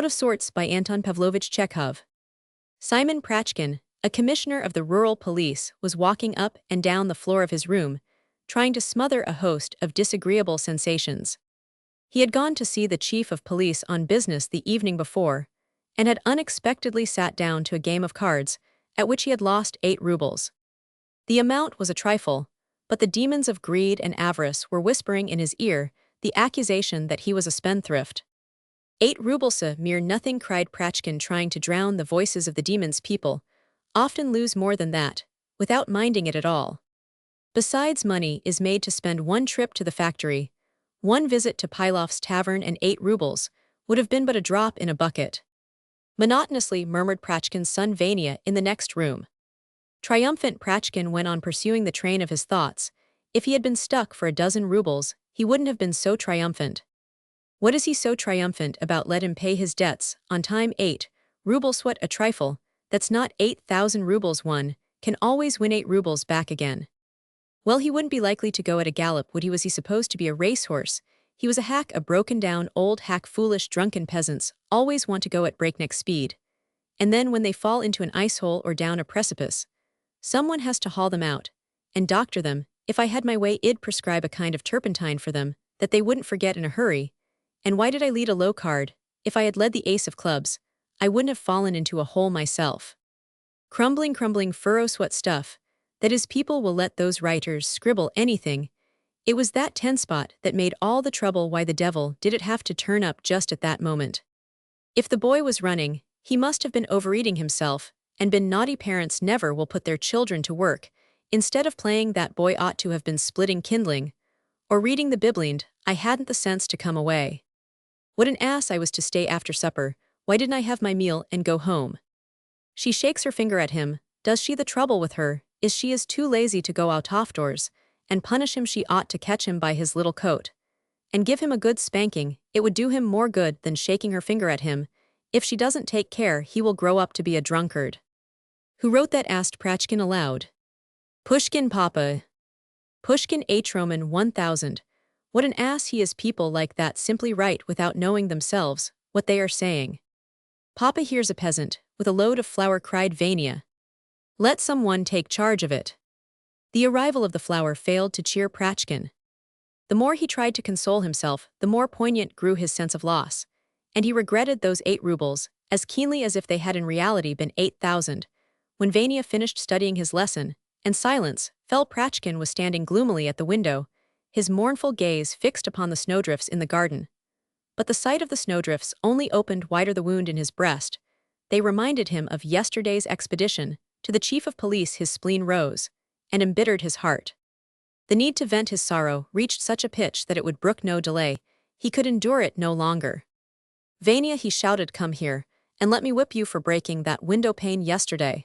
Out of Sorts by Anton Pavlovich Chekhov. Simon Prachkin, a commissioner of the rural police, was walking up and down the floor of his room, trying to smother a host of disagreeable sensations. He had gone to see the chief of police on business the evening before, and had unexpectedly sat down to a game of cards, at which he had lost 8 rubles. The amount was a trifle, but the demons of greed and avarice were whispering in his ear the accusation that he was a spendthrift. 8 rubles, a mere nothing, cried Prachkin, trying to drown the voices of the demons. People often lose more than that, without minding it at all. Besides, money is made to spend. 1 trip to the factory, 1 visit to Pilov's tavern, and 8 rubles would have been but a drop in a bucket. Monotonously murmured Prachkin's son Vanya in the next room. Triumphant, Prachkin went on pursuing the train of his thoughts. If he had been stuck for a dozen rubles, he wouldn't have been so triumphant. What is he so triumphant about? Let him pay his debts on time. 8 rubles, what a trifle. That's not 8,000 rubles. One can always win 8 rubles back again. Well, he wouldn't be likely to go at a gallop, would he? Was he supposed to be a racehorse? He was a hack, a broken-down old hack. Foolish, drunken peasants always want to go at breakneck speed. And then when they fall into an ice hole or down a precipice, someone has to haul them out and doctor them. If I had my way, I'd prescribe a kind of turpentine for them that they wouldn't forget in a hurry. And why did I lead a low card? If I had led the ace of clubs, I wouldn't have fallen into a hole myself. Crumbling furrows, what stuff. That is, people will let those writers scribble anything. It was that 10 spot that made all the trouble. Why the devil did it have to turn up just at that moment? If the boy was running, he must have been overeating himself and been naughty. Parents never will put their children to work. Instead of playing, that boy ought to have been splitting kindling or reading the Biblind. I hadn't the sense to come away. What an ass I was to stay after supper. Why didn't I have my meal and go home? She shakes her finger at him. Does she? The trouble with her is she is too lazy to go out off doors and punish him. She ought to catch him by his little coat and give him a good spanking. It would do him more good than shaking her finger at him. If she doesn't take care, he will grow up to be a drunkard. Who wrote that? Asked Prachkin aloud. Pushkin, Papa. Pushkin. H. Roman 1000. What an ass he is. People like that simply write without knowing themselves what they are saying. Papa, here's a peasant with a load of flour, cried Vanya. Let someone take charge of it. The arrival of the flour failed to cheer Prachkin. The more he tried to console himself, the more poignant grew his sense of loss, and he regretted those 8 rubles as keenly as if they had in reality been 8,000. When Vanya finished studying his lesson, and silence fell, Prachkin was standing gloomily at the window, his mournful gaze fixed upon the snowdrifts in the garden. But the sight of the snowdrifts only opened wider the wound in his breast. They reminded him of yesterday's expedition to the chief of police. His spleen rose and embittered his heart. The need to vent his sorrow reached such a pitch that it would brook no delay. He could endure it no longer. Vanya, he shouted, come here, and let me whip you for breaking that window pane yesterday.